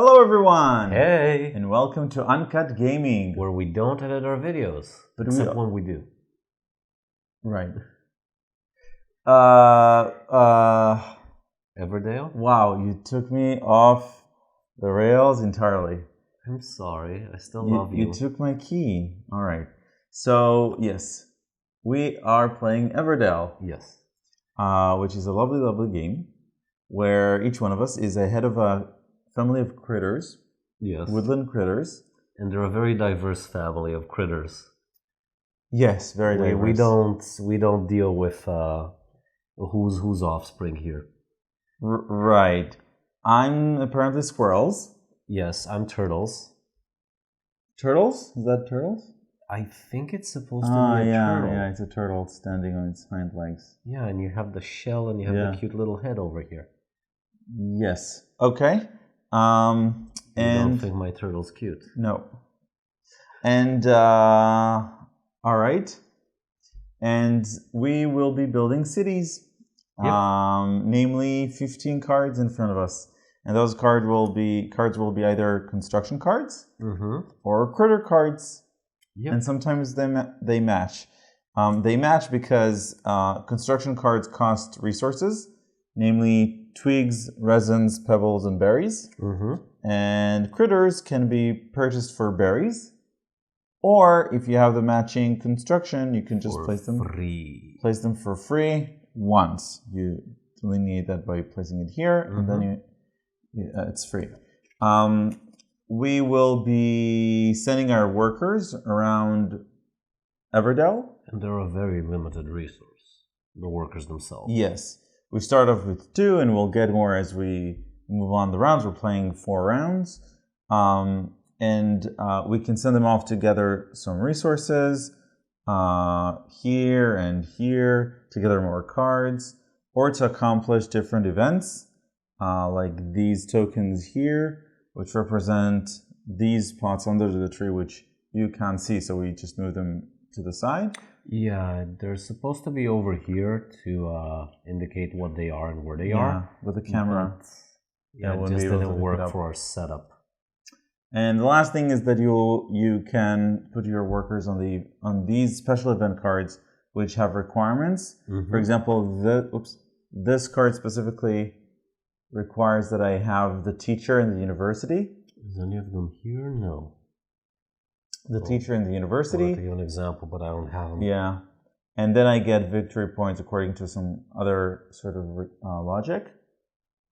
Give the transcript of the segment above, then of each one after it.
Hello everyone! Hey! And welcome to Uncut Gaming. Where we don't edit our videos, But except when we do. Right. Everdell? Wow, you took me off the rails entirely. I'm sorry, I still love you. You took my key. Alright. So, yes, we are playing Everdell. Yes. Which is a lovely, lovely game where each one of us is a head of a family of critters. Yes. Woodland critters. And they're a very diverse family of critters. Yes, very diverse. We don't deal with who's offspring here. Right. I'm apparently squirrels. Yes, I'm turtles. Turtles? Is that turtles? I think it's supposed to be a turtle. Yeah, it's a turtle standing on its hind legs. Yeah, and you have the shell and you have the cute little head over here. Yes. Okay. You don't think my turtle's cute? No. And all right. And we will be building cities. Yep. Namely 15 cards in front of us. And those cards will be either construction cards or critter cards. Yep. And sometimes they match. They match because construction cards cost resources, namely twigs, resins, pebbles, and berries. And critters can be purchased for berries. Or if you have the matching construction, you can just place them for free once. You delineate that by placing it here, and then it's free. We will be sending our workers around Everdell. And they're a very limited resource, the workers themselves. Yes. We start off with 2, and we'll get more as we move on the rounds. We're playing 4 rounds. And we can send them off to gather some resources here and here, to gather more cards, or to accomplish different events, like these tokens here, which represent these spots under the tree, which you can't see, so we just move them to the side. Yeah, they're supposed to be over here to indicate what they are and where they are. With the camera. But, it just didn't work for our setup. And the last thing is that you can put your workers on these special event cards, which have requirements. For example, this card specifically requires that I have the teacher in the university. Is any of them here? No. The teacher in the university. I'll give you an example, but I don't have them. Yeah. And then I get victory points according to some other sort of logic.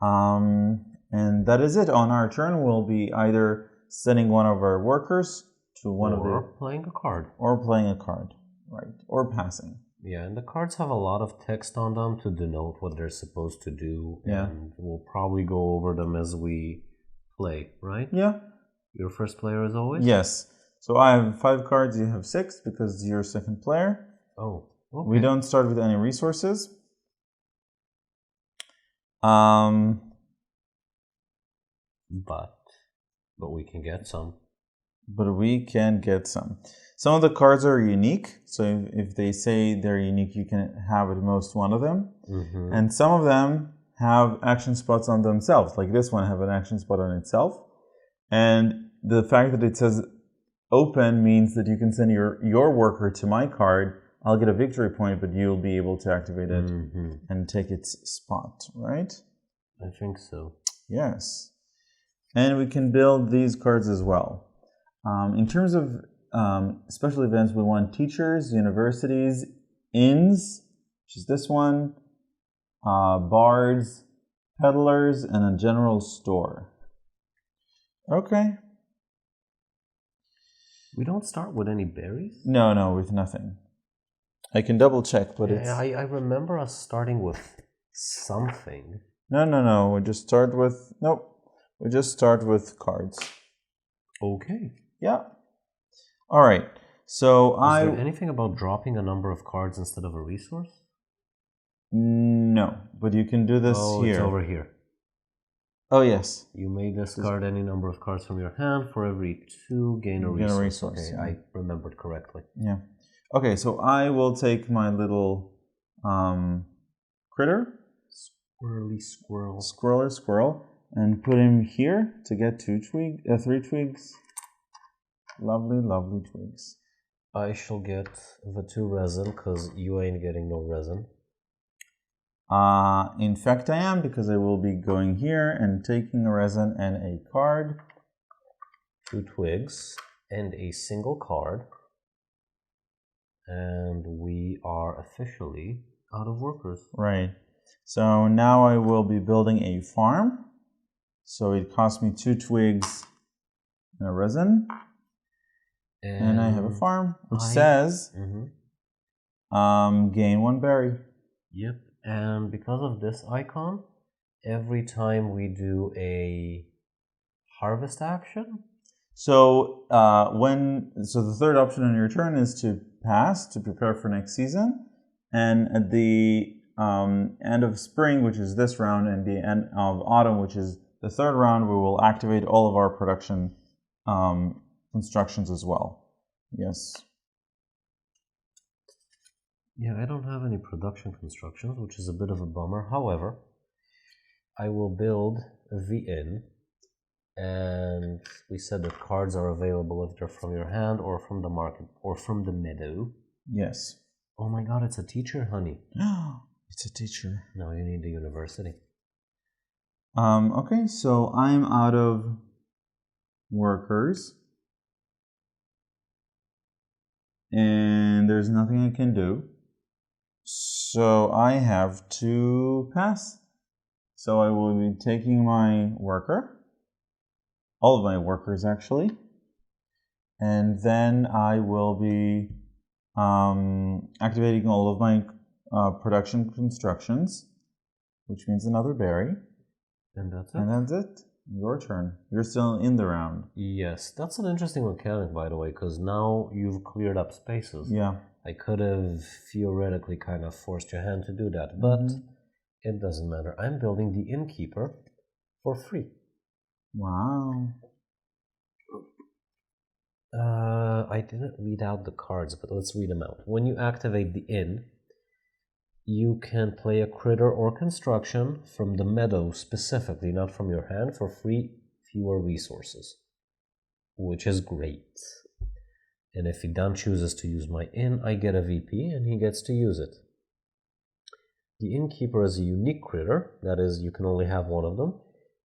And that is it. On our turn, we'll be either sending one of our workers to or playing a card. Or playing a card, right. Or passing. Yeah, and the cards have a lot of text on them to denote what they're supposed to do. Yeah. And we'll probably go over them as we play, right? Yeah. You're first player as always? Yes. So I have 5 cards, you have 6 because you're second player. Oh, okay. We don't start with any resources. But we can get some. But we can get some. Some of the cards are unique. So if they say they're unique, you can have at most one of them. And some of them have action spots on themselves. Like this one have an action spot on itself. And the fact that it says open means that you can send your worker to my card. I'll get a victory point, but you'll be able to activate it and take its spot, right? I think so. Yes. And we can build these cards as well. In terms of special events, we want teachers, universities, inns, which is this one, bards, peddlers, and a general store. Okay. We don't start with any berries? No, with nothing. I can double check, but it's... I remember us starting with something. No. We just start with... Nope. We just start with cards. Okay. Yeah. All right. So Is there anything about dropping a number of cards instead of a resource? No, but you can do this here. It's over here. Oh, yes. You may discard any number of cards from your hand. For every 2, gain a resource. Okay, yeah. I remembered correctly. Yeah. Okay, so I will take my little critter. Squirrely squirrel. Squirrel. and put him here to get 3 twigs. Lovely, lovely twigs. I shall get the 2 resin because you ain't getting no resin. In fact, I am, because I will be going here and taking a resin and a card. 2 twigs and a single card. And we are officially out of workers. Right. So now I will be building a farm. So it cost me 2 twigs and a resin. And I have a farm, which says gain 1 berry. Yep. And because of this icon, every time we do a harvest action. So the third option on your turn is to pass, to prepare for next season. And at the end of spring, which is this round, and the end of autumn, which is the third round, we will activate all of our production constructions as well. Yes. Yeah, I don't have any production constructions, which is a bit of a bummer. However, I will build the inn, and we said that cards are available if they're from your hand or from the market or from the meadow. Yes. Oh my god, it's a teacher, honey. It's a teacher. No, you need the university. Okay, so I'm out of workers. And there's nothing I can do. So I have to pass. So I will be taking my worker, all of my workers actually, and then I will be activating all of my production constructions, which means another berry. And that's it. And that's it. Your turn. You're still in the round. Yes, that's an interesting mechanic, by the way, because now you've cleared up spaces. Yeah. I could have theoretically kind of forced your hand to do that, but it doesn't matter. I'm building the innkeeper for free. Wow. I didn't read out the cards, but let's read them out. When you activate the inn, you can play a critter or construction from the meadow specifically, not from your hand, for free, fewer resources, which is great. And if Fidan chooses to use my inn, I get a VP and he gets to use it. The innkeeper is a unique critter, that is, you can only have one of them.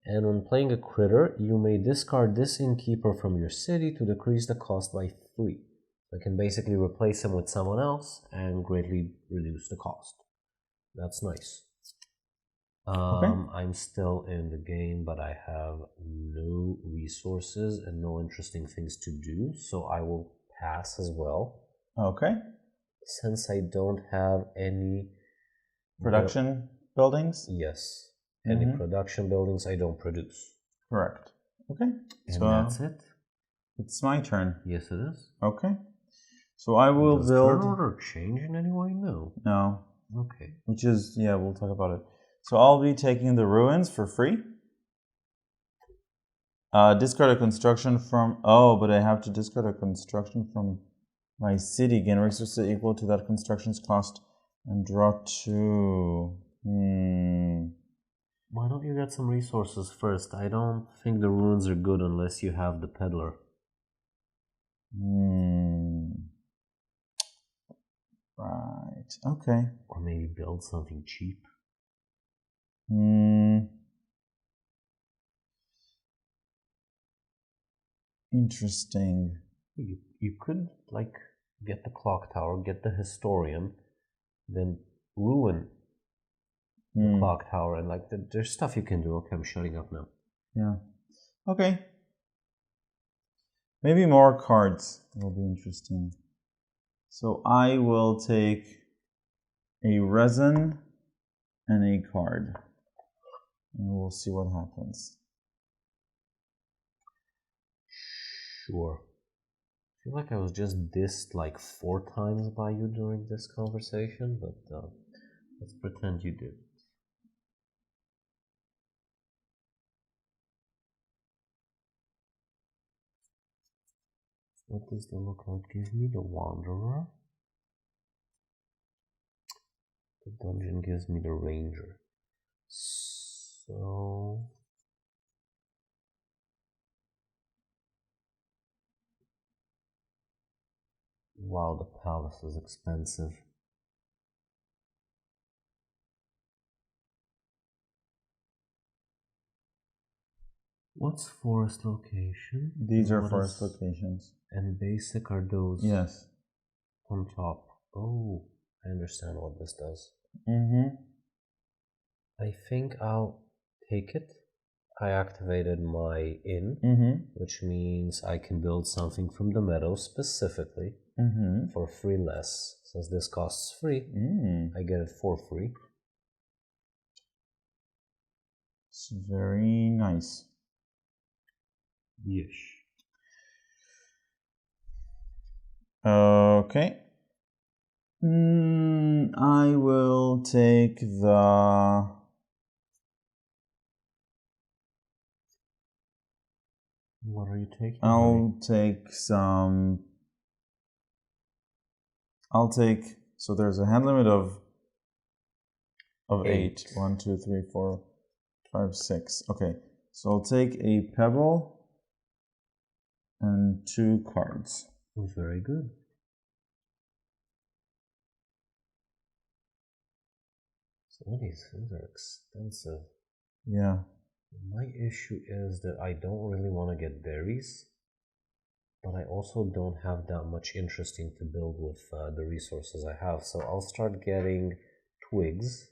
And when playing a critter, you may discard this innkeeper from your city to decrease the cost by 3. I can basically replace him with someone else and greatly reduce the cost. That's nice. Okay. I'm still in the game, but I have no resources and no interesting things to do, so I will pass as well. Okay. Since I don't have any production buildings? Yes. Any production buildings I don't produce. Correct. Okay. And so that's it. It's my turn. Yes, it is. Okay. So I will Does build. Turn order change in any way? No. No. Okay. Which is, yeah, we'll talk about it. So I'll be taking the ruins for free. Discard a construction from. Oh, but I have to discard a construction from my city. Gain resources equal to that construction's cost and draw 2. Why don't you get some resources first? I don't think the ruins are good unless you have the peddler. Right. Okay. Or maybe build something cheap. Interesting. You could, like, get the clock tower, get the historian, then ruin the clock tower, and like there's stuff you can do. Okay, I'm shutting up now. Yeah. Okay. Maybe more cards will be interesting. So I will take a resin and a card, and we'll see what happens. Sure. I feel like I was just dissed like 4 times by you during this conversation, but let's pretend you did. What does the lookout give me? The Wanderer. The dungeon gives me the Ranger. So Wow, the palace is expensive. What's forest location? These are forest locations. And basic are those Yes. on top. Oh, I understand what this does. Mm-hmm. I think I'll take it. I activated my inn, which means I can build something from the meadow specifically for free less. Since this costs free, I get it for free. It's very nice. Yes. Okay. I will take the... What are you taking? I'll take some... So there's a hand limit of 8. 1, 2, 3, 4, 5, 6. Okay. So I'll take a pebble and 2 cards. Very good. Some of these things are expensive. Yeah. My issue is that I don't really want to get berries, but I also don't have that much interesting to build with the resources I have. So I'll start getting twigs,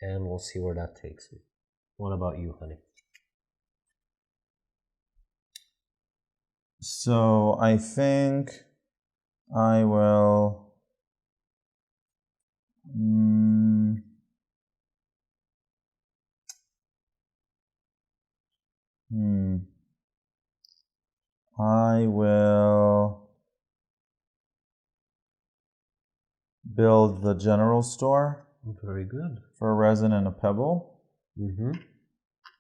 and we'll see where that takes me. What about you, honey? So I think I will... I will build the general store. Very good. For a resin and a pebble.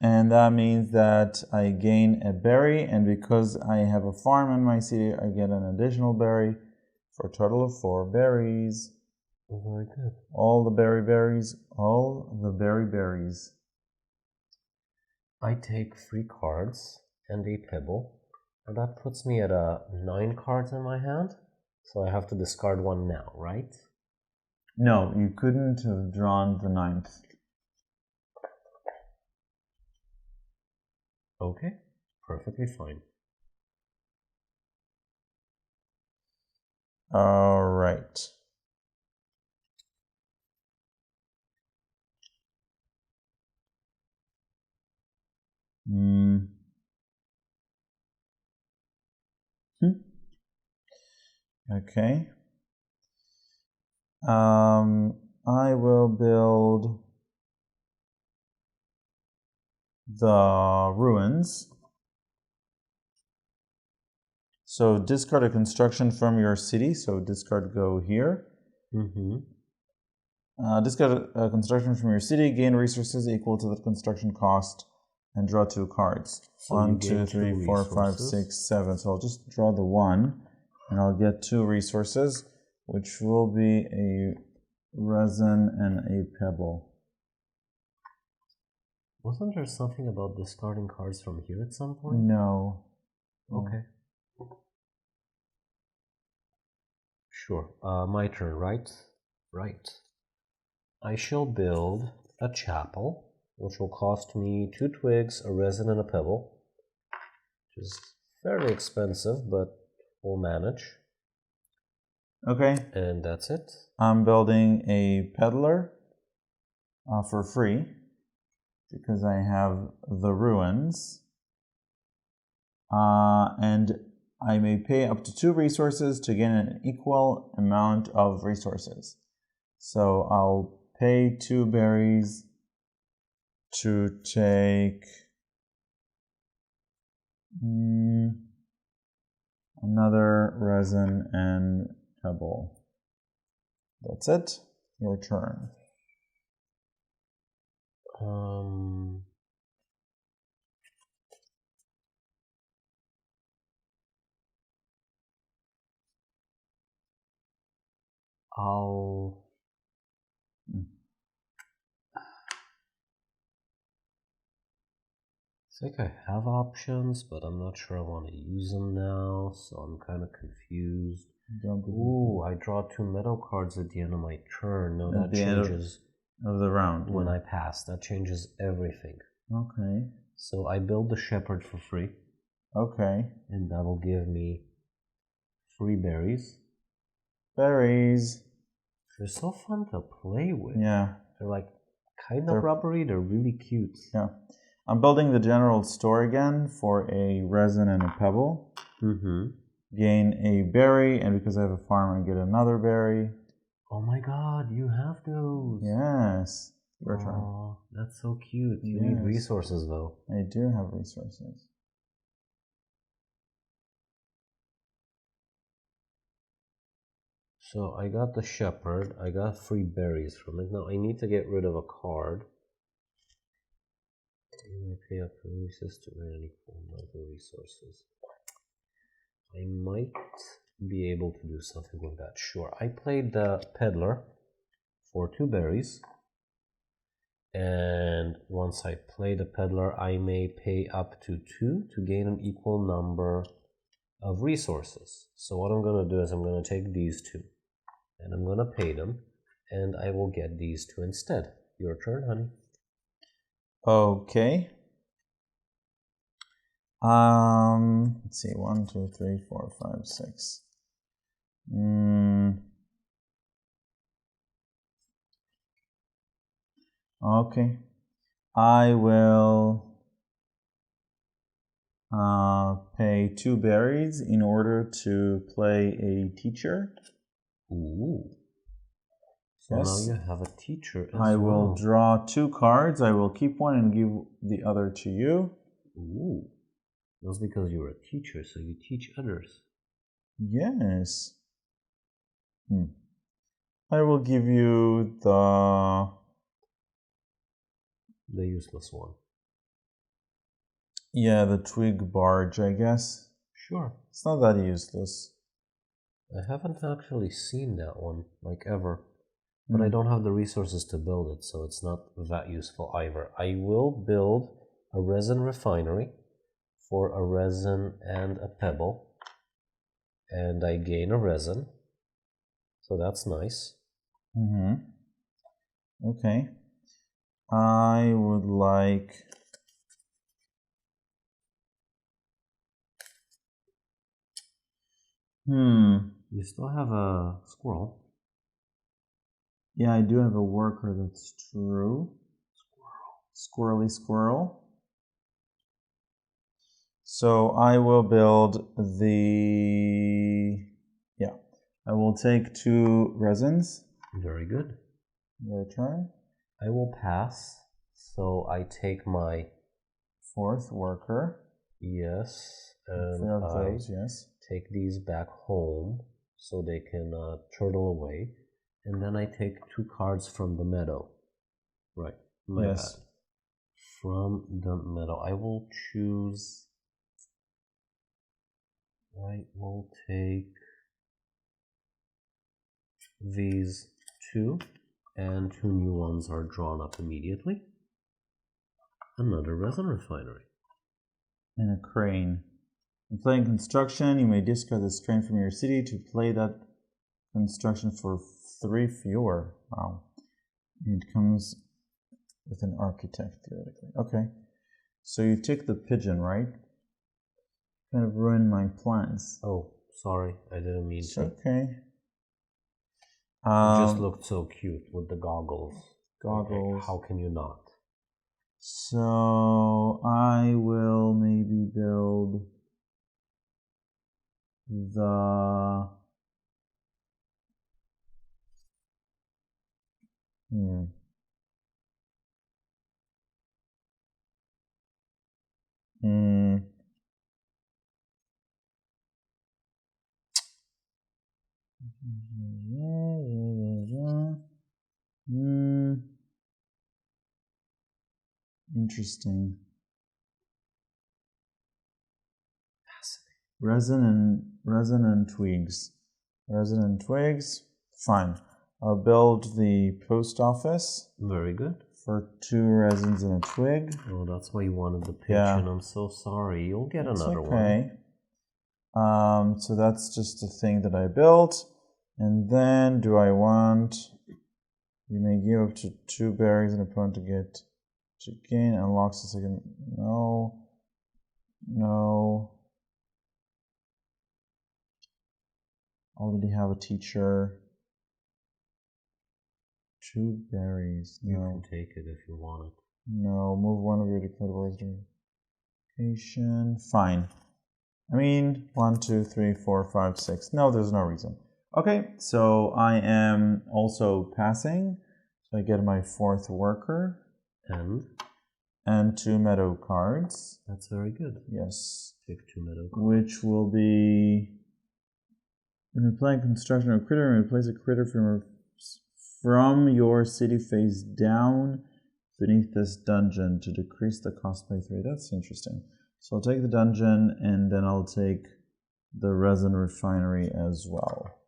And that means that I gain a berry, and because I have a farm in my city, I get an additional berry for a total of 4 berries. Very good. All the berries, all the berries. I take 3 cards and a pebble, and that puts me at 9 cards in my hand, so I have to discard 1 now, right? No, you couldn't have drawn the 9th. Okay, perfectly fine. All right. Okay. I will build the ruins. So discard a construction from your city. So discard go here. Discard a construction from your city, gain resources equal to the construction cost, and draw 2 cards. So 1, 2, 3, 4, 5, 6, 7. So I'll just draw the 1, and I'll get 2 resources, which will be a resin and a pebble. Wasn't there something about discarding cards from here at some point? No. Okay. Sure. My turn, right? Right. I shall build a chapel, which will cost me 2 twigs, a resin, and a pebble, which is fairly expensive, but we'll manage. Okay. And that's it. I'm building a peddler for free because I have the ruins. And I may pay up to 2 resources to gain an equal amount of resources. So I'll pay 2 berries to take another resin and pebble. That's it. Your turn. It's like I have options, but I'm not sure I want to use them now, so I'm kind of confused. Ooh, I draw 2 meadow cards at the end of my turn. No, that changes of the round. When I pass. That changes everything. Okay. So I build the shepherd for free. Okay. And that'll give me 3 berries. Berries. They're so fun to play with. Yeah. They're like kind of rubbery. They're really cute. Yeah. I'm building the general store again for a resin and a pebble. Mm-hmm. Gain a berry, and because I have a farm, I get another berry. Oh my god, you have those. Yes. Your turn. Oh, that's so cute. You need resources though. I do have resources. So I got the shepherd. I got 3 berries from it. Now I need to get rid of a card. You may pay up for resources to earn any form of the resources. I might be able to do something with that. Sure. I played the peddler for 2 berries. And once I play the peddler, I may pay up to 2 to gain an equal number of resources. So what I'm going to do is I'm going to take these 2 and I'm going to pay them, and I will get these 2 instead. Your turn, honey. Okay. Let's see. 1, 2, 3, 4, 5, 6. Okay. I will pay 2 berries in order to play a teacher. Ooh. So now you have a teacher as well. I will draw 2 cards. I will keep one and give the other to you. Ooh. That's because you're a teacher, so you teach others. Yes. I will give you the useless one. Yeah, the twig barge, I guess. Sure. It's not that useless. I haven't actually seen that one, like ever. But I don't have the resources to build it, so it's not that useful either. I will build a resin refinery for a resin and a pebble. And I gain a resin. So that's nice. Okay. I would like... You still have a squirrel. Yeah, I do have a worker, that's true. Squirrely squirrel. So I will build the... Yeah. I will take 2 resins. Very good. Your turn. I will pass. So I take my 4th worker. Yes. And those, yes. Take these back home so they can turtle away. And then I take 2 cards from the meadow. Right. My bad. From the meadow. I will choose... I will take these 2, and 2 new ones are drawn up immediately. Another resin refinery. And a crane. When playing construction, you may discard this crane from your city to play that construction for 3 fewer. Wow. It comes with an architect, theoretically. Okay. So you take the pigeon, right? Kind of ruined my plans. Oh, sorry. I didn't mean to. Okay. It just looked so cute with the goggles. Goggles. Like, how can you not? So I will maybe build the... Interesting. Fascinating. Resin and twigs. Resin and twigs. Fine. I'll build the post office. Very good. for 2 resins and a twig. Oh, that's why you wanted the pitch, Yeah. and I'm so sorry. You'll get another Okay. one. So that's just a thing that I built. And then do I want... You may give up to 2 berries and opponent to gain unlocks the second. No. No. Already have a teacher. 2 berries. No. You can take it if you want it. No. Move one of your declared words to location. Fine. I mean, 1, 2, 3, 4, 5, 6. No, there's no reason. Okay, so I am also passing. So I get my 4th worker. And 2 meadow cards. That's very good. Yes. Take 2 meadow cards. Which will be... When you're playing construction of a critter, and replace a critter from your city face down beneath this dungeon to decrease the cost by 3. That's interesting. So I'll take the dungeon, and then I'll take the resin refinery as well.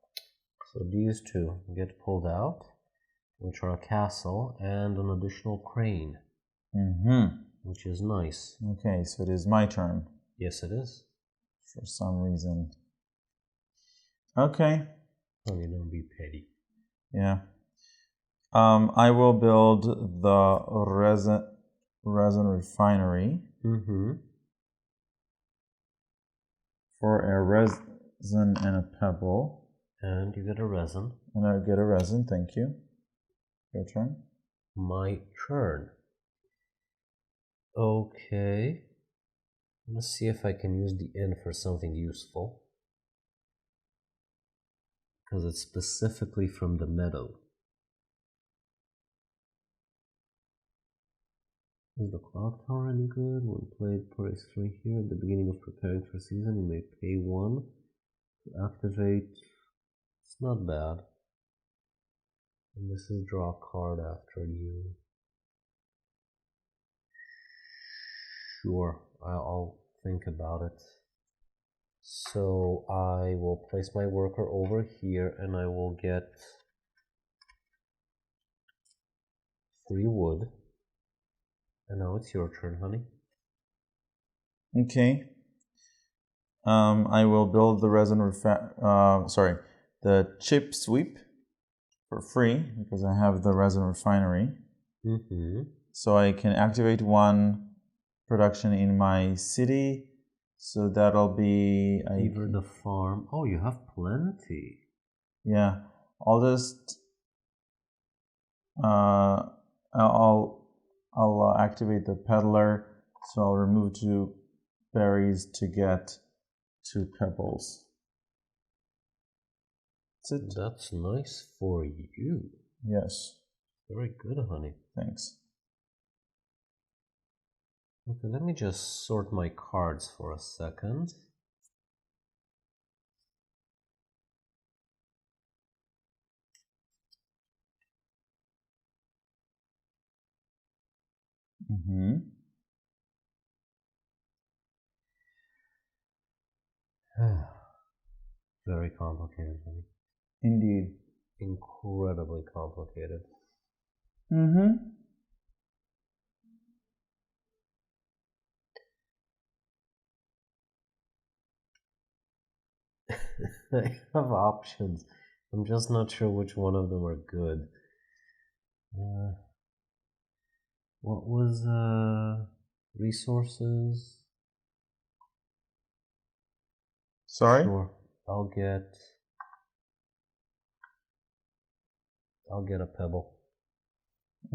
So these 2 get pulled out, which are a castle and an additional crane. Which is nice. Okay, so it is my turn. Yes, it is. For some reason. Okay. Honey, don't be petty. Yeah. I will build the resin refinery. For a resin and a pebble. And you get a resin. And I get a resin, thank you. Your turn. My turn. Okay. Let's see if I can use the inn for something useful. Because it's specifically from the meadow. Is the clock tower any good? When played, place 3 here. At the beginning of preparing for season, you may pay 1 to activate. It's not bad. And this is draw a card after you. Sure, I'll think about it. So I will place my worker over here and I will get 3 wood. And now it's your turn, honey. Okay. I will build the the chip sweep for free because I have the resin refinery. So I can activate 1 production in my city. So that'll be... Even the farm. Oh, you have plenty. Yeah. I'll just... I'll activate the peddler. So I'll remove 2 berries to get 2 pebbles. That's it. That's nice for you. Yes. Very good, honey. Thanks. Okay, let me just sort my cards for a second. Very complicated, honey. Indeed. Incredibly complicated. I have options. I'm just not sure which one of them are good. What was resources? Sorry? Sure. I'll get a pebble.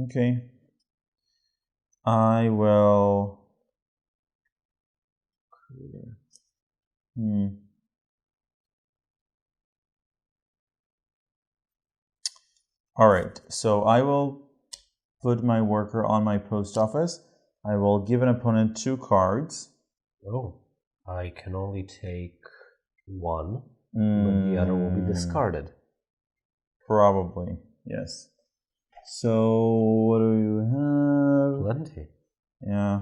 Okay. I will... All right, so I will put my worker on my post office. I will give an opponent 2 cards. Oh, I can only take 1, but the other will be discarded. Probably, yes. So what do you have? Plenty. Yeah.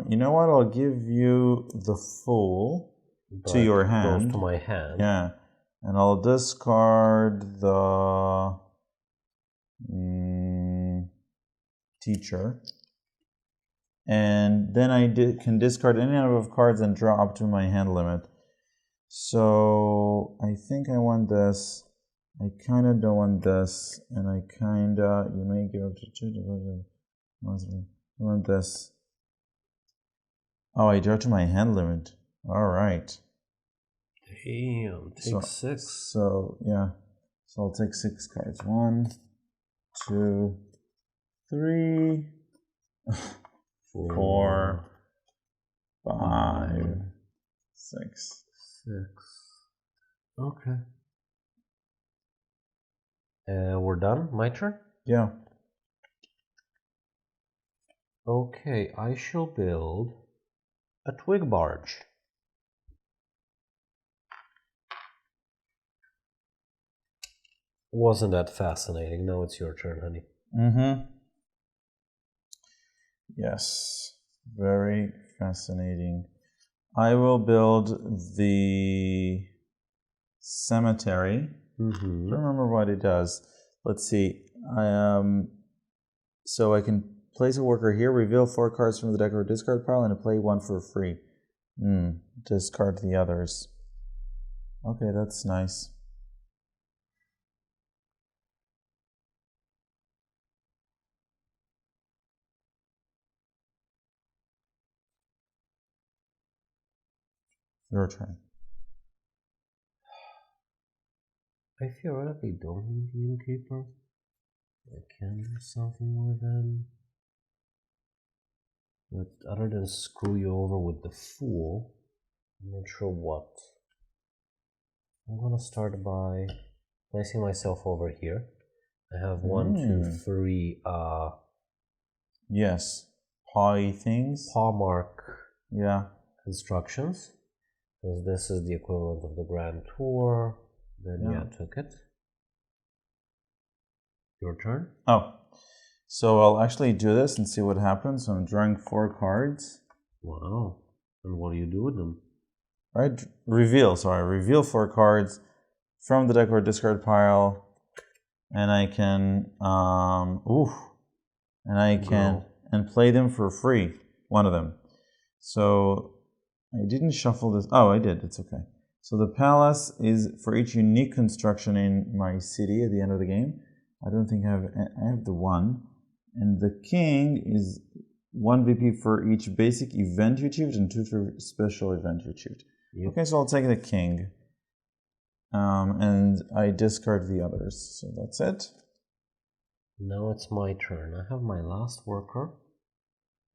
You know what? I'll give you the Fool to your hand. Goes to my hand. Yeah. And I'll discard the teacher. And then I can discard any number of cards and draw up to my hand limit. So I think I want this. I kind of don't want this. And I kind of, you may give up to 2. I want this. Oh, I draw to my hand limit. All right. Damn, take 6. So, yeah. So I'll take 6 cards. 1, 2, 3, 4, 5, 6. Okay. We're done? My turn? Yeah. Okay, I shall build a twig barge. Wasn't that fascinating? Now it's your turn, honey. Mm-hmm. Yes. Very fascinating. I will build the cemetery. I don't remember what it does. Let's see. So I can place a worker here, reveal 4 cards from the deck or discard pile, and play 1 for free. Discard the others. Okay, that's nice. Your turn. I theoretically don't need the innkeeper. I can do something with him. But other than screw you over with the fool, I'm not sure what. I'm gonna start by placing myself over here. I have 1, 2, 3 yes. Paw things. paw mark constructions. Because this is the equivalent of the Grand Tour. Then took it. Your turn. Oh. So I'll actually do this and see what happens. So I'm drawing 4 cards. Wow. And what do you do with them? Right? Reveal 4 cards from the deck or discard pile. And I can and play them for free. One of them. So I didn't shuffle this. Oh, I did. It's okay. So the palace is for each unique construction in my city at the end of the game. I don't think I have the 1. And the king is 1 VP for each basic event you achieved and 2 for special event you achieved. Yep. Okay, so I'll take the king. And I discard the others. So that's it. Now it's my turn. I have my last worker.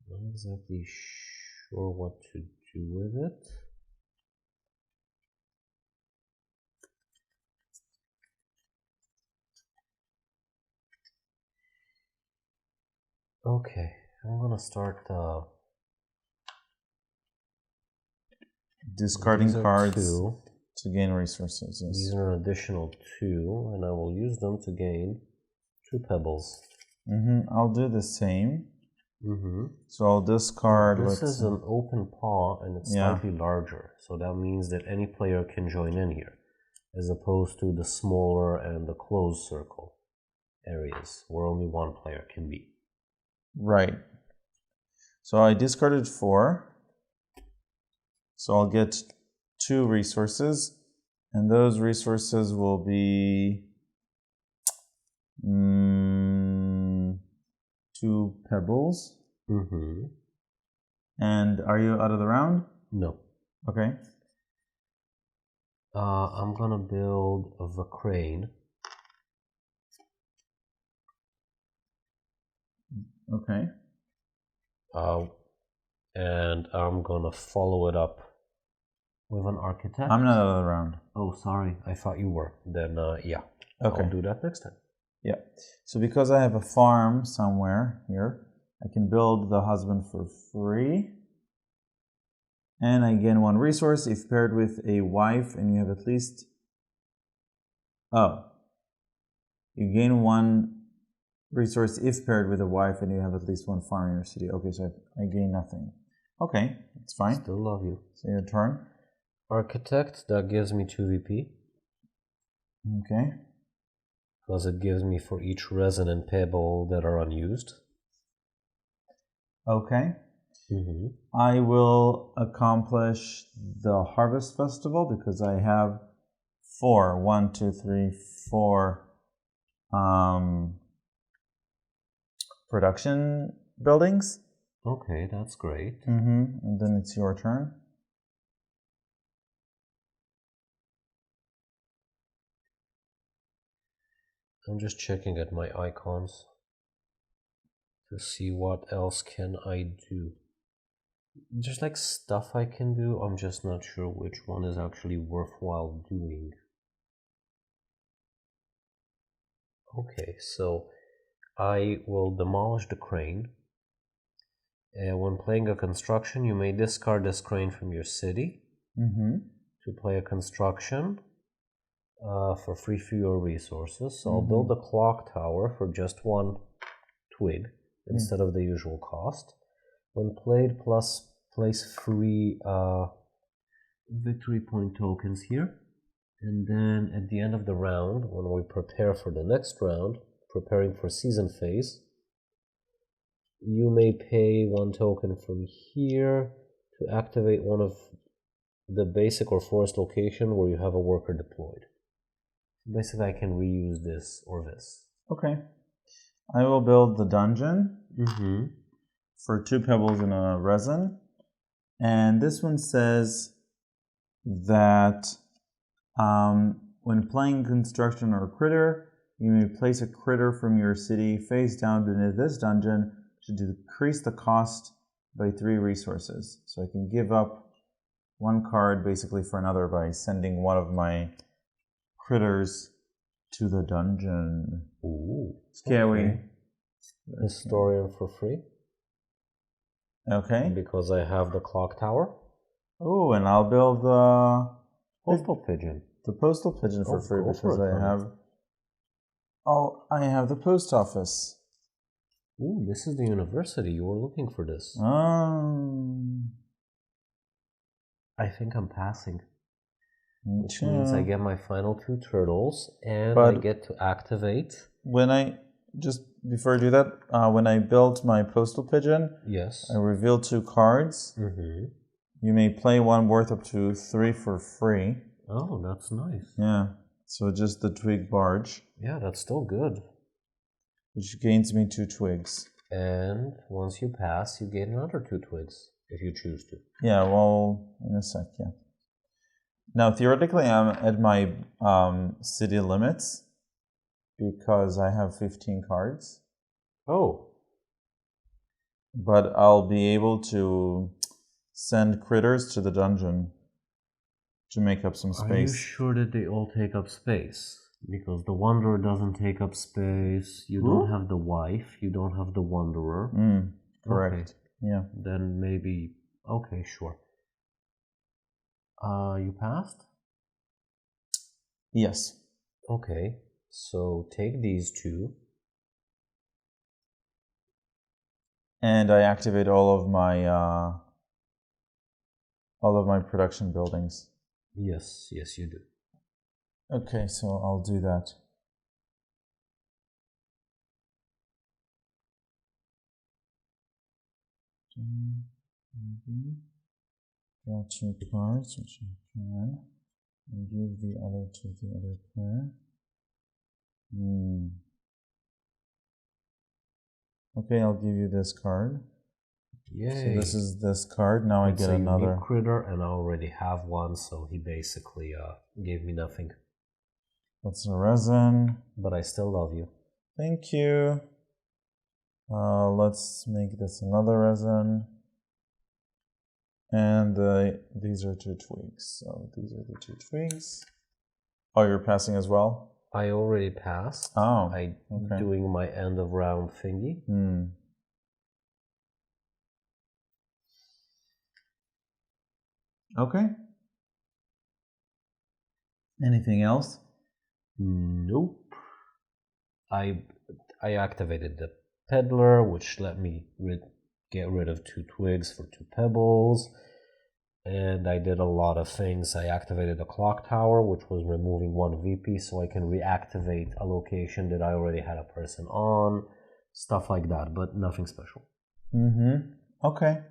Not exactly sure what to do with it. Okay, I'm gonna start discarding cards to gain resources. Yes. These are an additional 2, and I will use them to gain 2 pebbles. I'll do the same. So I'll discard. This is an open paw, and it's slightly larger, so that means that any player can join in here, as opposed to the smaller and the closed circle areas where only 1 player can be. Right. So I discarded 4. So I'll get 2 resources, and those resources will be 2 pebbles. And are you out of the round? No. Okay. I'm gonna build a crane. Okay. And I'm gonna follow it up with an architect. I'm not out of the round. Oh, sorry. I thought you were. Then, yeah. Okay. I'll do that next time. Yeah. So because I have a farm somewhere here, I can build the husband for free. And I gain 1 resource if paired with a wife and you have at least... Oh. You gain 1 resource if paired with a wife and you have at least 1 farm in your city. Okay, so I gain nothing. Okay, that's fine. Still love you. So your turn. Architect, that gives me 2 VP. Okay. Because it gives me for each resin and pebble that are unused. Okay. Mm-hmm. I will accomplish the Harvest Festival because I have 4 production buildings. Okay, that's great. And then it's your turn. I'm just checking at my icons to see what else can I do. There's like stuff I can do, I'm just not sure which one is actually worthwhile doing. Okay, so I will demolish the crane. When playing a construction, you may discard this crane from your city to play a construction for free fuel resources. So I'll build a clock tower for just 1 twig instead of the usual cost. When played, place 3 victory point tokens here. And then at the end of the round, when we prepare for the next round, preparing for season phase, you may pay 1 token from here to activate one of the basic or forest location where you have a worker deployed. Basically, I can reuse this or this. Okay. I will build the dungeon for 2 pebbles and a resin. And this one says that when playing construction or critter, you may place a critter from your city face down beneath this dungeon to decrease the cost by 3 resources. So I can give up 1 card basically for another by sending one of my critters to the dungeon. Ooh. Scary. Okay. Historian for free. Okay. Because I have the clock tower. Oh, and I'll build the postal pigeon. The postal pigeon for free because I have the post office. Ooh, this is the university. You were looking for this. I think I'm passing. Which means I get my final 2 turtles and I get to activate. Before I do that, when I built my postal pigeon, yes, I revealed 2 cards. You may play one worth up to 3 for free. Oh, that's nice. Yeah, so just the twig barge. Yeah, that's still good. Which gains me 2 twigs. And once you pass, you gain another 2 twigs, if you choose to. Yeah, well, in a sec, yeah. Now, theoretically, I'm at my city limits because I have 15 cards. Oh. But I'll be able to send critters to the dungeon to make up some space. Are you sure that they all take up space? Because the Wanderer doesn't take up space. You don't have the wife. You don't have the Wanderer. Correct. Okay. Yeah. Then maybe... Okay, sure. You passed? Yes. Okay. So take these 2. And I activate all of my production buildings. Yes, you do. Okay, so I'll do that. Draw 2 cards, which I can. And give the other to the other player. Okay, I'll give you this card. Yay. So this is this card. Now I get another. It's a unique critter, and I already have one, so he basically gave me nothing. That's a resin. But I still love you. Thank you. Let's make this another resin. And these are 2 twigs. So these are the 2 twigs. Oh, you're passing as well? I already passed. Oh, I'm doing my end of round thingy. Okay. Anything else? Nope. I activated the peddler, which let me get rid of 2 twigs for 2 pebbles. And I did a lot of things. I activated the clock tower, which was removing 1 VP, so I can reactivate a location that I already had a person on. Stuff like that, but nothing special. Okay.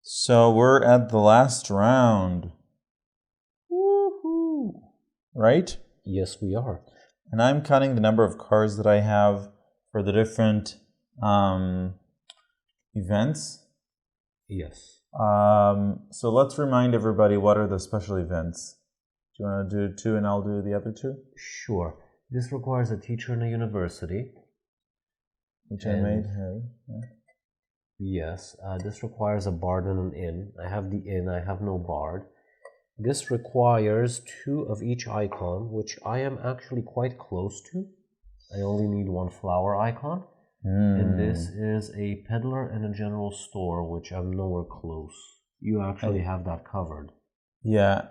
So we're at the last round. Woohoo! Right? Yes, we are. And I'm counting the number of cards that I have for the different events. Yes. So let's remind everybody what are the special events. Do you want to do 2 and I'll do the other 2? Sure. This requires a teacher in a university. Which I made here. Yeah. Yes. This requires a bard and an inn. I have the inn. I have no bard. This requires 2 of each icon, which I am actually quite close to. I only need 1 flower icon. And this is a peddler and a general store, which I'm nowhere close. You actually have that covered. Yeah.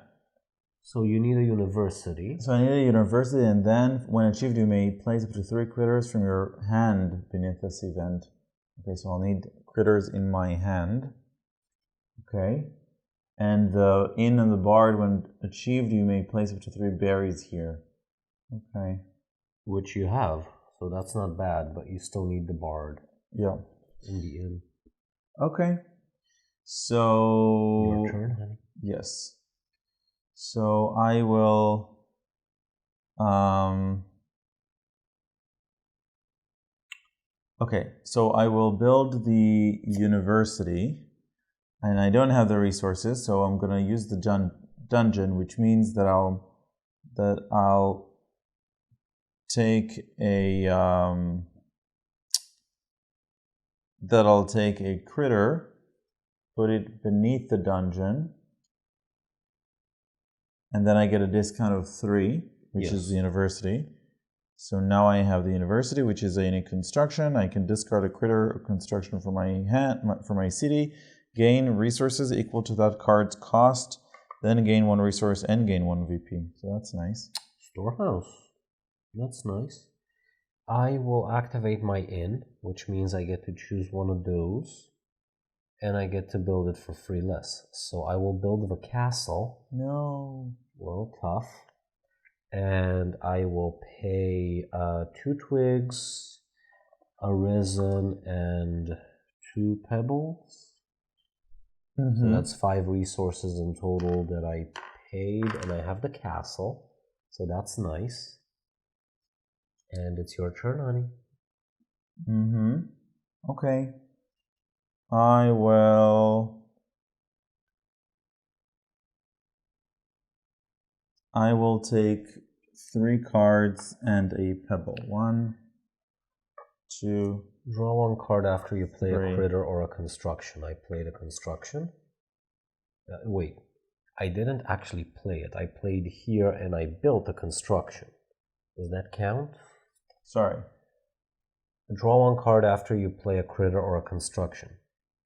So you need a university. So I need a university, and then when achieved, you may place up to 3 critters from your hand beneath this event. Okay, so I'll need critters in my hand. Okay. And the inn and the bard, when achieved, you may place up to 3 berries here. Okay. Which you have. So that's not bad, but you still need the bard. Yeah. In the inn. Okay. So... Your turn, honey. Yes. So I will... Okay, so I will build the university, and I don't have the resources, so I'm going to use the dungeon, which means that I'll take a critter, put it beneath the dungeon, and then I get a discount of 3, which is the university. So now I have the university, which is a unique construction. I can discard a critter or construction from my city, gain resources equal to that card's cost, then gain 1 resource and gain 1 VP. So that's nice. Storehouse. That's nice. I will activate my inn, which means I get to choose one of those, and I get to build it for free less. So I will build the castle. No. Well, tough. And I will pay 2 twigs, a resin, and 2 pebbles. So that's 5 resources in total that I paid, and I have the castle. So that's nice. And it's your turn, honey. Okay. I will take 3 cards and a pebble. 1, 2. Draw 1 card after you play 3. a critter or a construction. I played a construction. Wait, I didn't actually play it. I played here and I built a construction. Does that count? Sorry. Draw 1 card after you play a critter or a construction.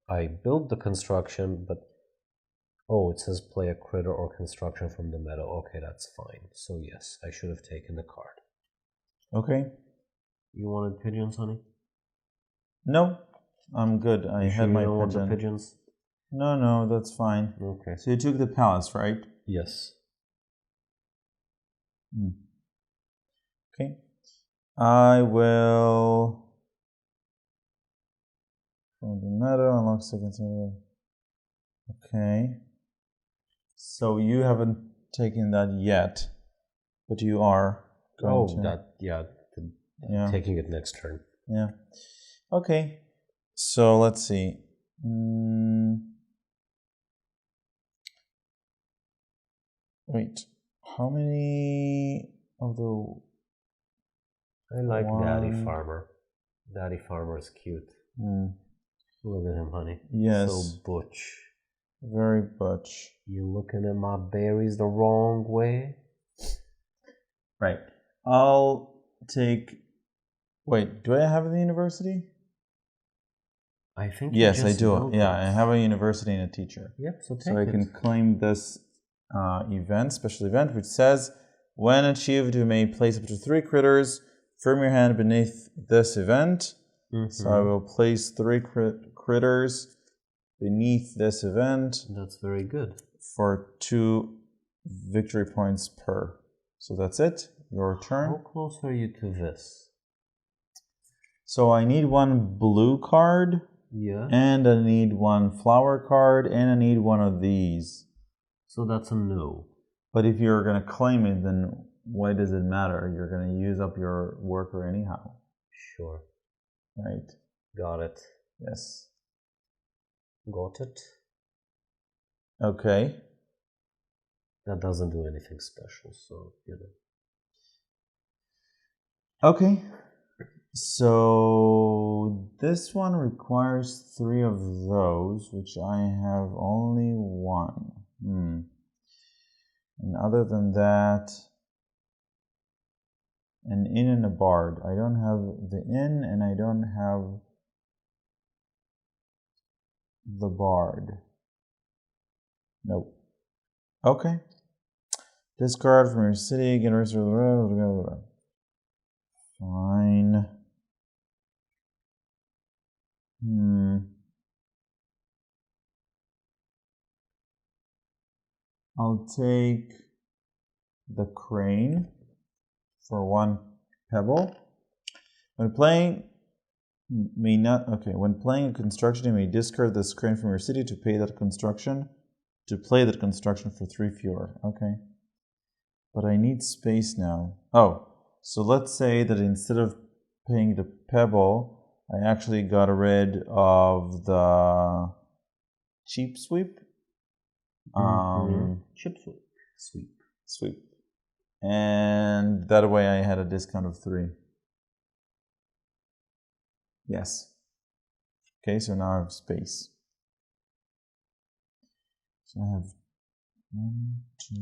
I built the construction, but oh, it says play a critter or construction from the meadow. Okay, that's fine. So yes, I should have taken the card. Okay. You wanted pigeons, honey? No, I'm good. I had my pigeon. Want the pigeon. Pigeons? No, that's fine. Okay. So you took the palace, right? Yes. Okay. I will... From the meadow, unlock seconds. Okay. So you haven't taken that yet, but you are going to. Taking it next turn. Yeah. Okay. So let's see. Wait. How many of the... I like Daddy Farmer. Daddy Farmer is cute. Look at him, honey. Yes. So butch. Very butch. You looking at my berries the wrong way? Right. I'll take... Wait, do I have the university? I think yes, I do. Yeah, I have a university and a teacher. Yep, so take it. So I can claim this special event, which says, when achieved, you may place up to 3 critters from your hand beneath this event. So I will place 3 critters beneath this event. That's very good. For 2 victory points per. So that's it. Your turn. How close are you to this? So I need 1 blue card. Yeah. And I need one flower card, and I need one of these. So that's a no. But if you're going to claim it, then why does it matter? You're going to use up your worker anyhow. Sure. Right. Got it. Yes. Got it. Okay. That doesn't do anything special, so, you know. Okay. So this one requires 3 of those, which I have only 1. And other than that, an inn and a bard. I don't have the inn and I don't have the bard. Nope. Okay. Discard from your city, get rid of the fine. I'll take the crane for 1 pebble. When playing when playing a construction, you may discard this crane from your city to play that construction for 3 fewer. Okay. But I need space now. Oh, so let's say that instead of paying the pebble, I actually got rid of the cheap sweep. Chip sweep. Sweep. And that way I had a discount of 3. Yes. Okay, so now I have space. So I have 1, 2,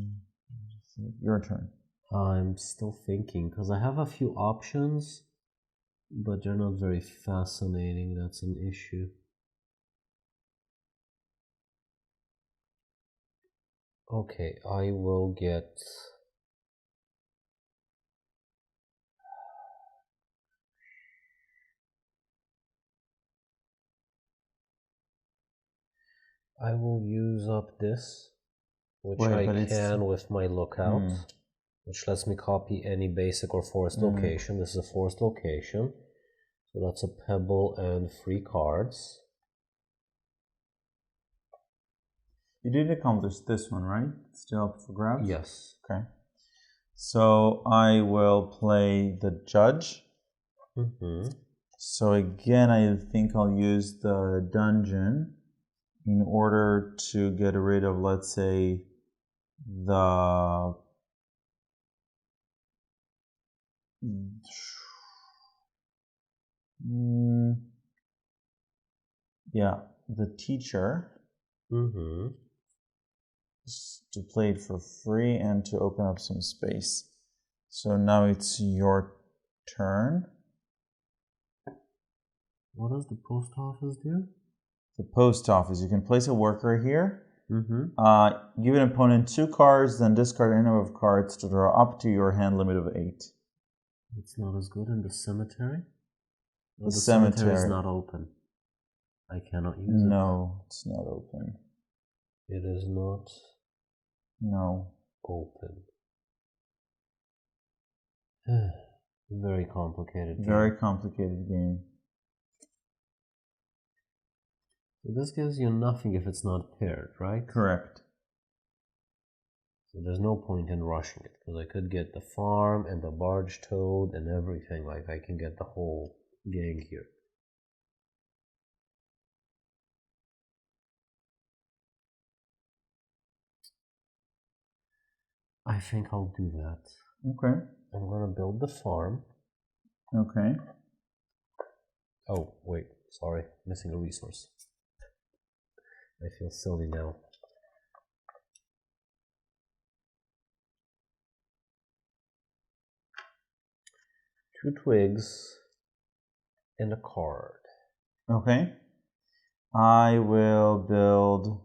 3. Your turn. I'm still thinking, because I have a few options, but they're not very fascinating. That's an issue. Okay, I will get... I will use up this, which I can with my lookout, which lets me copy any basic or forest location. This is a forest location, so that's a pebble and 3 cards. You did accomplish this one, right? Still up for grabs? Yes. Okay. So I will play the judge. So again, I think I'll use the dungeon in order to get rid of, let's say, the teacher. To play it for free and to open up some space. So now it's your turn. What does the post office do? The post office. You can place a worker here. Give an opponent 2 cards, then discard any number of cards to draw up to your hand limit of 8. It's not as good in the cemetery? The cemetery is not open. I cannot use it. No, it's not open. It is not open. Very complicated game. Very complicated game. So this gives you nothing if it's not paired, right? Correct. So there's no point in rushing it, because I could get the farm and the barge toad and everything. Like, I can get the whole gang here. I think I'll do that. Okay. I'm gonna build the farm. Okay. Oh, wait, sorry, missing a resource. I feel silly now. Two twigs and a card. Okay. I will build...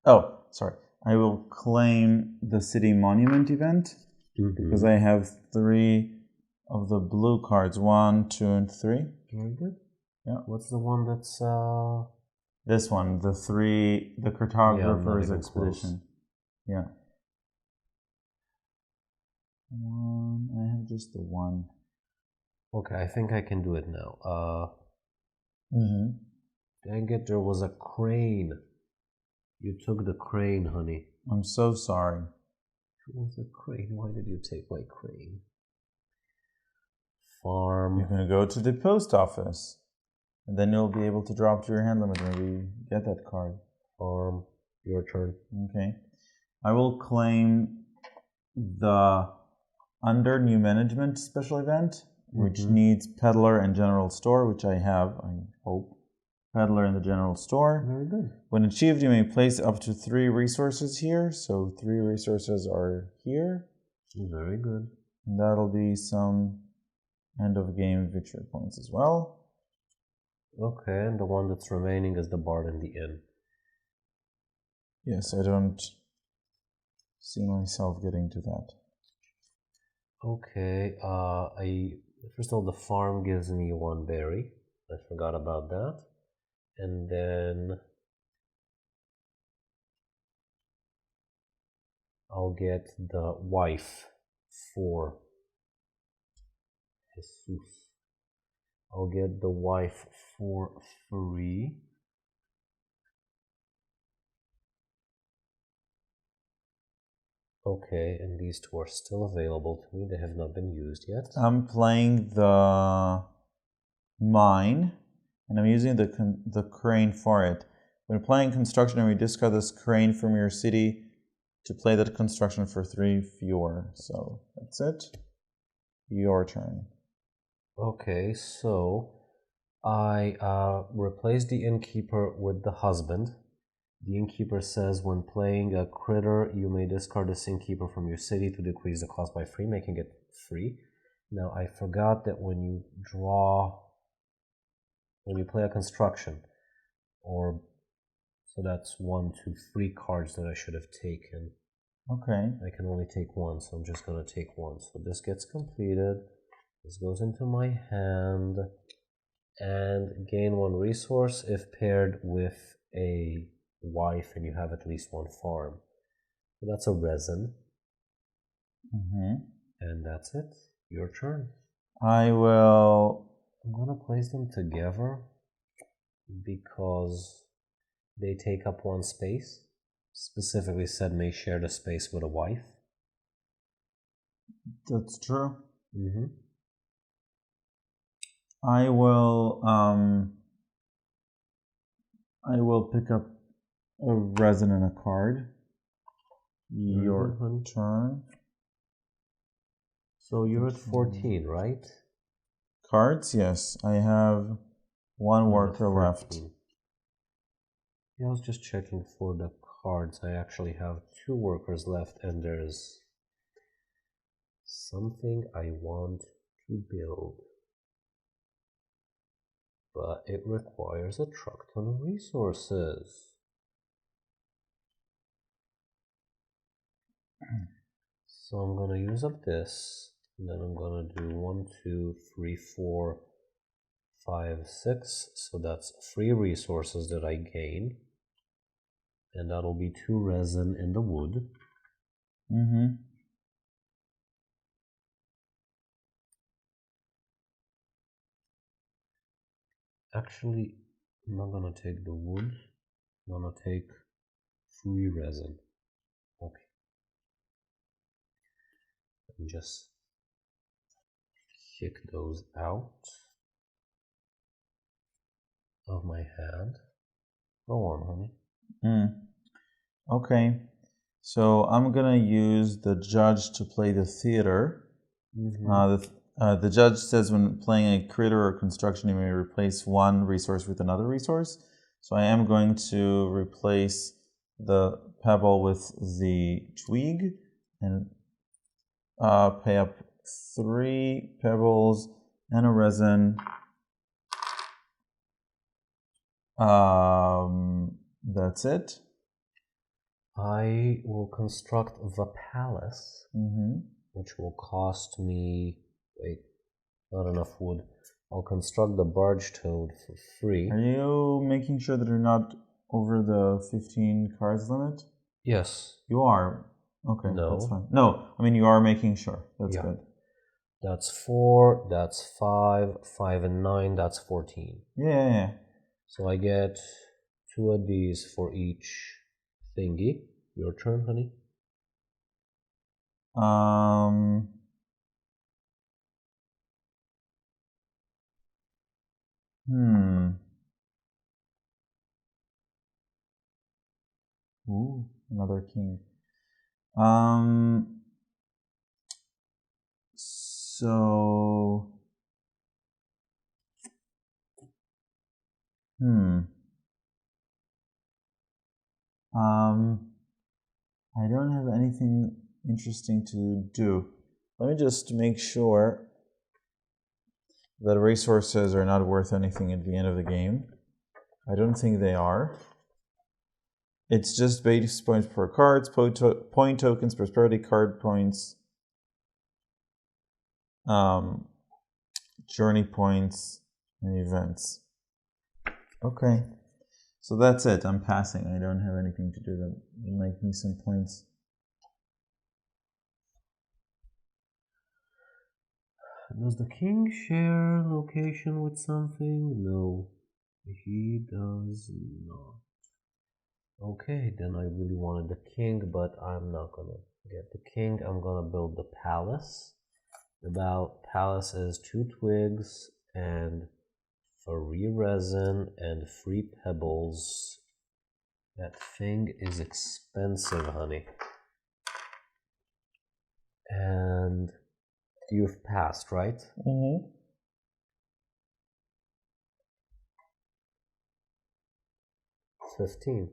Oh, sorry. I will claim the city monument event because I have 3 of the blue cards. 1, 2, and 3. Very good. Yeah. What's the one that's this one, the cartographer's expedition. Yeah. 1. I have just the 1. Okay, I think I can do it now. Dang it, there was a crane. You took the crane, honey. I'm so sorry. It was a crane. Why did you take my crane? Farm. You're going to go to the post office. And then you'll be able to drop to your hand limit when we get that card. Farm. Your turn. Okay. I will claim the under new management special event, which needs peddler and general store, which I have, I hope. Peddler in the general store. Very good. When achieved, you may place up to 3 resources here. So 3 resources are here. Very good. And that'll be some end of game victory points as well. Okay, and the one that's remaining is the bard in the inn. Yes, I don't see myself getting to that. Okay, first of all, the farm gives me 1 berry. I forgot about that. And then I'll get the wife for Jesus. I'll get the wife for free. Okay, and these 2 are still available to me. They have not been used yet. I'm playing the mine, and I'm using the crane for it. When playing construction, we discard this crane from your city to play that construction for 3 fewer. So that's it. Your turn. Okay, so I replace the innkeeper with the husband. The innkeeper says when playing a critter, you may discard this innkeeper from your city to decrease the cost by 3, making it free. Now, I forgot that when you play a construction, so that's 1, 2, 3 cards that I should have taken. Okay. I can only take 1, so I'm just going to take 1. So this gets completed. This goes into my hand and gain 1 resource if paired with a wife and you have at least 1 farm. So that's a resin. And that's it. Your turn. I'm going to place them together because they take up 1 space. Specifically said may share the space with a wife. That's true. I will pick up a resin and a card. Your turn. So you're at 14, right? Cards, yes. I have 1 worker left. Yeah, I was just checking for the cards. I actually have 2 workers left, and there's something I want to build. But it requires a truck ton of resources. So I'm gonna use up this, and then I'm gonna do 1, 2, 3, 4, 5, 6. So that's 3 resources that I gain. And that'll be 2 resin in the wood. Actually, I'm not gonna take the wood. I'm gonna take 3 resin. Okay. Let me just kick those out of my hand. Go on, honey. Okay. So I'm gonna use the judge to play the theater. The judge says when playing a critter or construction, you may replace 1 resource with another resource. So I am going to replace the pebble with the twig and pay up 3 pebbles and a resin. That's it. I will construct the palace, which will cost me, not enough wood. I'll construct the barge toad for free. Are you making sure that you're not over the 15 cards limit? Yes. You are. Okay, no. That's fine. No, I mean you are making sure. That's good. That's 4, that's 5, 5 and 9, that's 14. Yeah. So I get 2 of these for each thingy. Your turn, honey. Ooh, another king. So, I don't have anything interesting to do. Let me just make sure that resources are not worth anything at the end of the game. I don't think they are. It's just base points per cards, point tokens, prosperity card points, journey points, and events. Okay. So that's it. I'm passing. I don't have anything to do that will make me some points. Does the king share location with something? No, he does not. Okay, then I really wanted the king, but I'm not gonna get the king. I'm gonna build the palace. The palace is 2 twigs and 3 resin and 3 pebbles. That thing is expensive, honey. And you've passed, right? 15.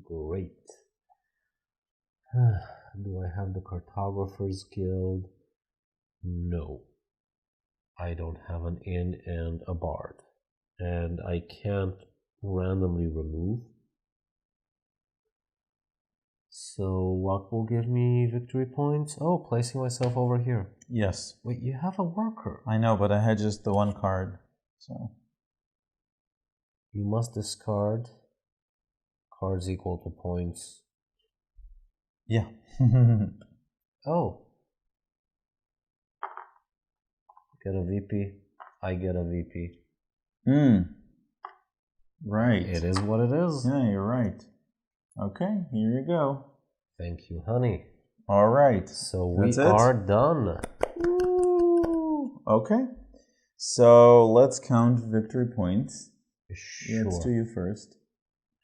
Great. Do I have the Cartographer's Guild? No. I don't have an inn and a bard. And I can't randomly remove. So what will give me victory points? Oh, placing myself over here. Yes. Wait, you have a worker. I know, but I had just the 1 card. So You must discard cards equal to points. yeah. Oh. Get a VP. I get a VP. Right. It is what it is. Yeah, you're right. Okay, here you go. Thank you, honey. All right. So That's we it? are done. Ooh. Okay. So let's count victory points. Sure. Let's do you first.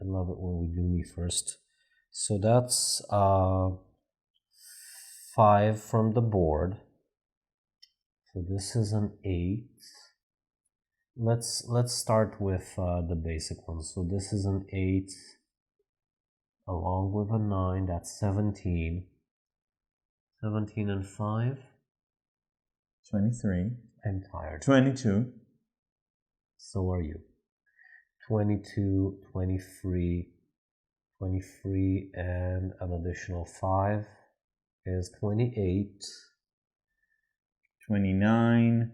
I love it when we do me first. So that's 5 from the board. So this is an 8. Let's start with the basic one. So this is an 8 along with a 9. That's 17. 17 and 5. 23. I'm tired. 22. So are you. 22, 23, 23, and an additional 5 is 28. 29.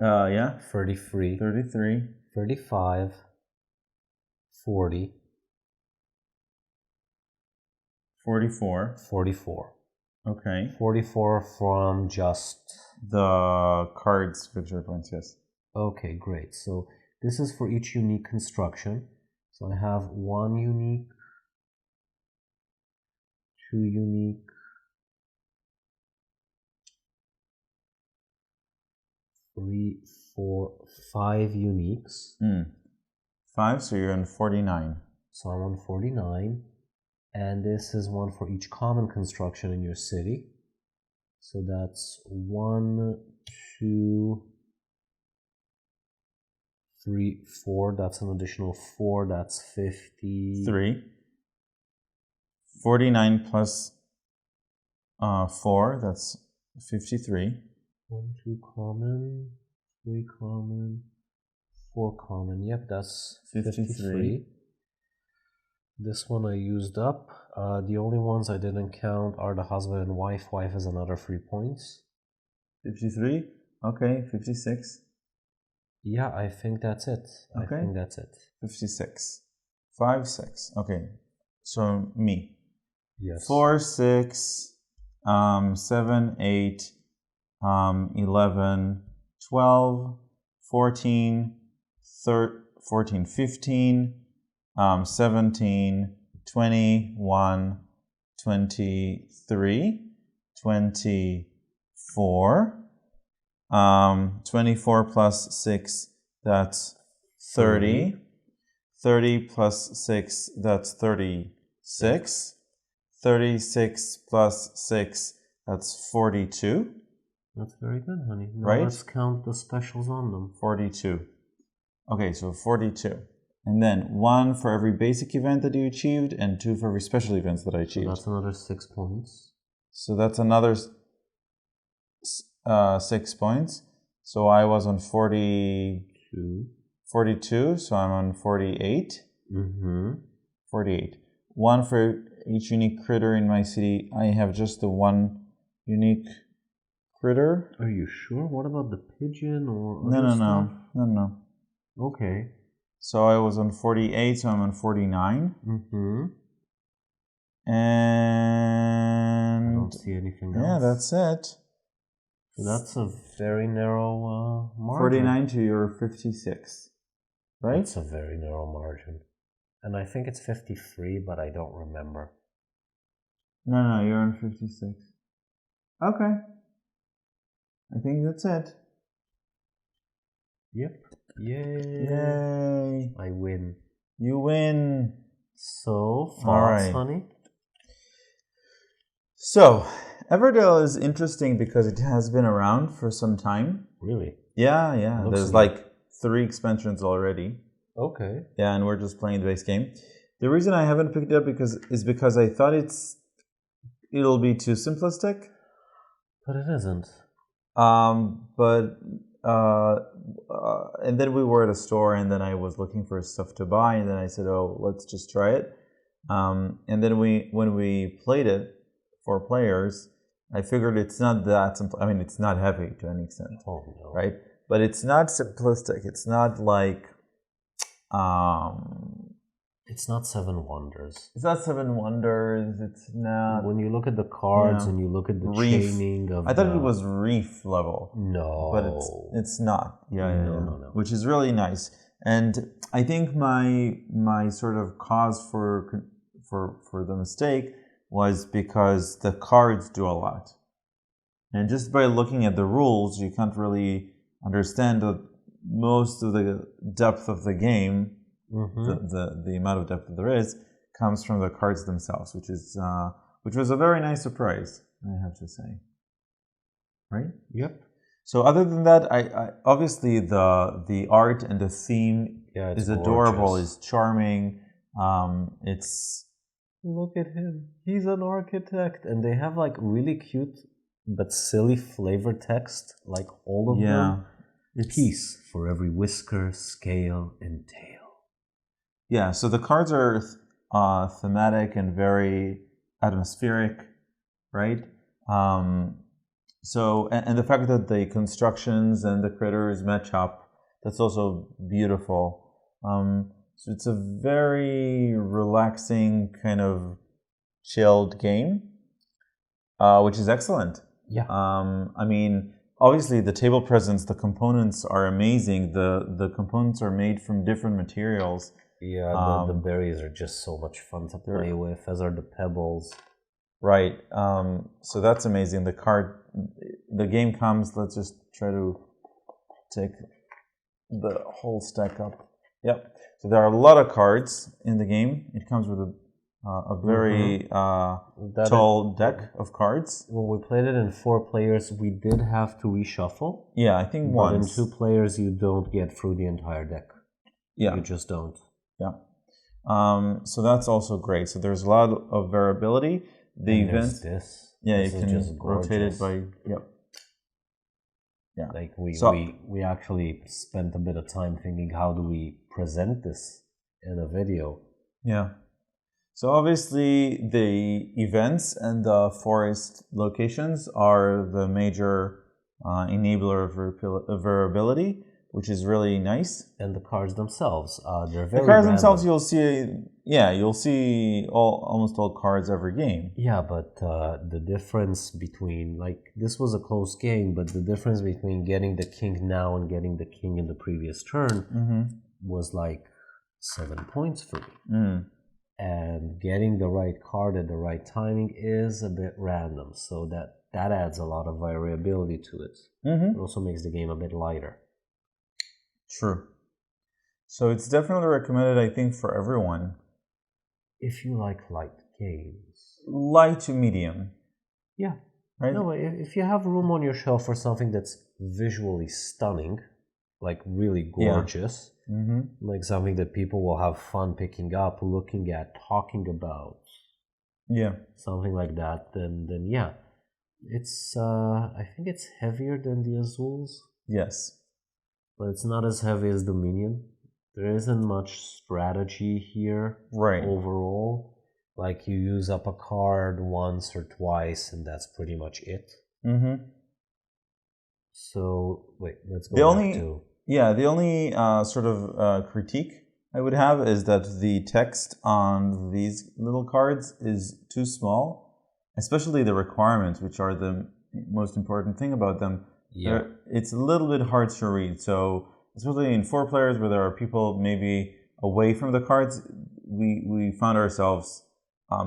Yeah. 33. 33. 35. 40. 44. 44. Okay. 44 from just... The cards victory points, yes. Okay, great. So this is for each unique construction. So I have 1 unique, 2 unique, 3, 4, 5 uniques. 5, so you're on 49. So I'm on 49. And this is 1 for each common construction in your city. So that's 1, 2, 3, 4. That's an additional 4. That's 53. 49 plus 4, that's 53. 1, 2 common, 3 common, 4 common. Yep, that's 53. This one I used up. The only ones I didn't count are the husband and wife. Wife is another 3 points. 53. Okay, 56. Yeah, I think that's it. Okay. I think that's it. 56. 5, 6. Okay, so me. Yes. 4, 6, 7, 8, 11, 12, 14, 14, 15, 17, 21, 23, 24, 24 plus 6, that's 30. 30 plus 6, that's 36. 36 plus 6, that's 42. That's very good, honey. Now Right? let's count the specials on them. 42. Okay, so 42. And then 1 for every basic event that you achieved, and 2 for every special events that I achieved. So that's another 6 points. So that's another 6 points. So I was on 42, so I'm on 48. 48. 1 for each unique critter in my city. I have just the 1 unique critter. Are you sure? What about the pigeon or No. Okay. So I was on 48, so I'm on 49. And I don't see anything else. yeah, that's it. So that's a very narrow margin. 49 to your 56, right? It's a very narrow margin. And I think it's 53, but I don't remember. No, you're on 56. Okay. I think that's it. Yep. Yay. Yay. I win. You win. So, thoughts, right. honey? So, Everdell is interesting because it has been around for some time. Really? Yeah. There's like 3 expansions already. Okay. Yeah, and we're just playing the base game. The reason I haven't picked it up is because I thought it'll be too simplistic. But it isn't. And then we were at a store, and then I was looking for stuff to buy, and then I said, "Oh, let's just try it." And then when we played it, 4 players, I figured it's not that simple. I mean, it's not heavy to any extent, right? But it's not simplistic. It's not like, it's not 7 Wonders. It's not 7 Wonders. It's not. When you look at the cards and you look at the chaining of, I thought it was Reef level. No, but it's not. No. Which is really nice. And I think my sort of cause for the mistake was because the cards do a lot, and just by looking at the rules, you can't really understand most of the depth of the game. The amount of depth that there is comes from the cards themselves, which was a very nice surprise, I have to say. Right? Yep. So other than that, I obviously the art and the theme is adorable, is charming. It's look at him. He's an architect, and they have like really cute but silly flavor text, like all of them. Peace for every whisker, scale, and tail. Yeah, so the cards are thematic and very atmospheric, right? So, and the fact that the constructions and the critters match up, that's also beautiful. So it's a very relaxing, kind of chilled game, which is excellent. Yeah. I mean, obviously the table presence, the components are amazing. The components are made from different materials. Yeah, the berries are just so much fun to play with, as are the pebbles. Right. So that's amazing. The game comes. Let's just try to take the whole stack up. Yep. So there are a lot of cards in the game. It comes with a very tall deck of cards. When we played it in 4 players, we did have to reshuffle. Yeah, I think once. But in 2 players, you don't get through the entire deck. Yeah. You just don't. Yeah. So that's also great. So there's a lot of variability. The event, you can rotate it by. Yep. Yeah. Like we actually spent a bit of time thinking, how do we present this in a video? Yeah. So obviously the events and the forest locations are the major enabler of variability, which is really nice. And the cards themselves, they're very. The cards themselves, you'll see almost all cards every game. Yeah, but the difference between, like, this was a close game, but the difference between getting the king now and getting the king in the previous turn was like 7 points for me. Mm. And getting the right card at the right timing is a bit random, so that adds a lot of variability to it. Mm-hmm. It also makes the game a bit lighter. True. So it's definitely recommended, I think, for everyone. If you like light games. Light to medium. Yeah. Right? No, if you have room on your shelf for something that's visually stunning, like really gorgeous, like something that people will have fun picking up, looking at, talking about, something like that, then yeah, it's I think it's heavier than the Azules. Yes. But it's not as heavy as Dominion. There isn't much strategy here overall. Like you use up a card once or twice and that's pretty much it. So wait, let's go back to... the only sort of critique I would have is that the text on these little cards is too small, especially the requirements, which are the most important thing about them. Yeah. It's a little bit hard to read. So especially in 4 players where there are people maybe away from the cards, we found ourselves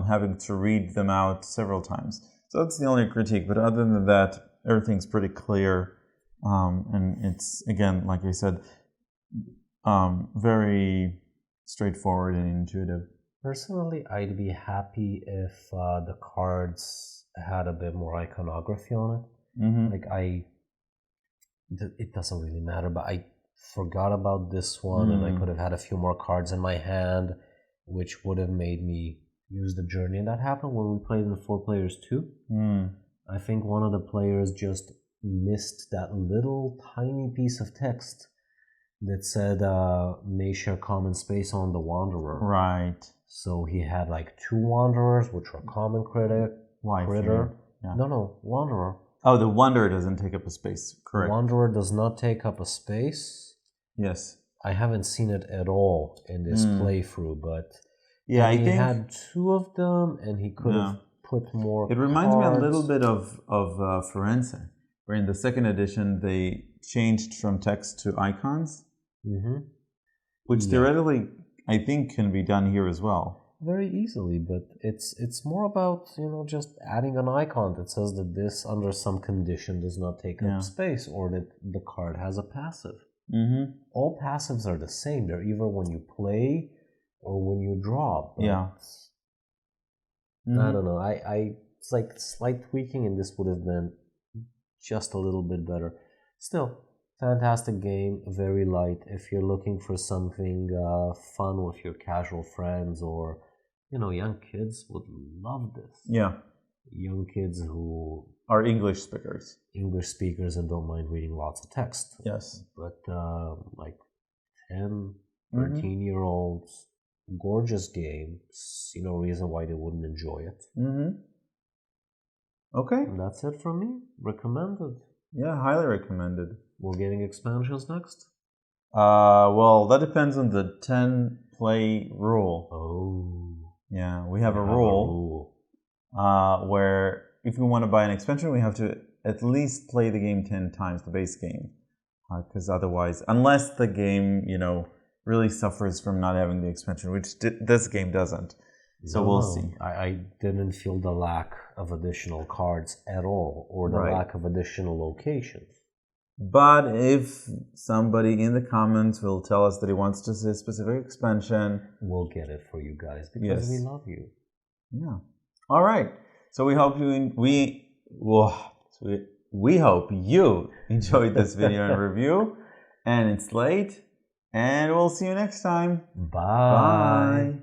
having to read them out several times. So that's the only critique. But other than that, everything's pretty clear. And it's, again, like I said, very straightforward and intuitive. Personally, I'd be happy if the cards had a bit more iconography on it. Like it doesn't really matter, but I forgot about this one and I could have had a few more cards in my hand, which would have made me use the journey. And that happened when we played in 4 players too. I think one of the players just missed that little tiny piece of text that said may share common space on the Wanderer. Right. So he had like 2 Wanderers, which are common critter. Yeah. No, Wanderer. Oh, the Wanderer doesn't take up a space. Correct. Wanderer does not take up a space. Yes. I haven't seen it at all in this playthrough, but yeah, I think he had 2 of them, and he could have put more. It reminds me a little bit of Forense, where in the 2nd edition they changed from text to icons, which theoretically I think can be done here as well. Very easily, but it's more about, just adding an icon that says that this under some condition does not take up space, or that the card has a passive. All passives are the same. They're either when you play or when you draw. But I don't know. It's like slight tweaking, and this would have been just a little bit better. Still, fantastic game, very light. If you're looking for something fun with your casual friends, or young kids would love this. Yeah. Young kids who are English speakers. English speakers and don't mind reading lots of text. Yes. But like 10, 13-year-olds, gorgeous game. See no reason why they wouldn't enjoy it. Okay. And that's it from me. Recommended. Yeah, highly recommended. We're getting expansions next? Well, that depends on the 10-play rule. Oh. Yeah, we have a rule where if we want to buy an expansion, we have to at least play the game 10 times, the base game. Because otherwise, unless the game, really suffers from not having the expansion, which this game doesn't. So we'll see. I didn't feel the lack of additional cards at all, or the lack of additional locations. But if somebody in the comments will tell us that he wants to see a specific expansion, we'll get it for you guys, because we love you. Yeah. All right. So we hope we hope you enjoyed this video and review. And it's late, and we'll see you next time. Bye. Bye.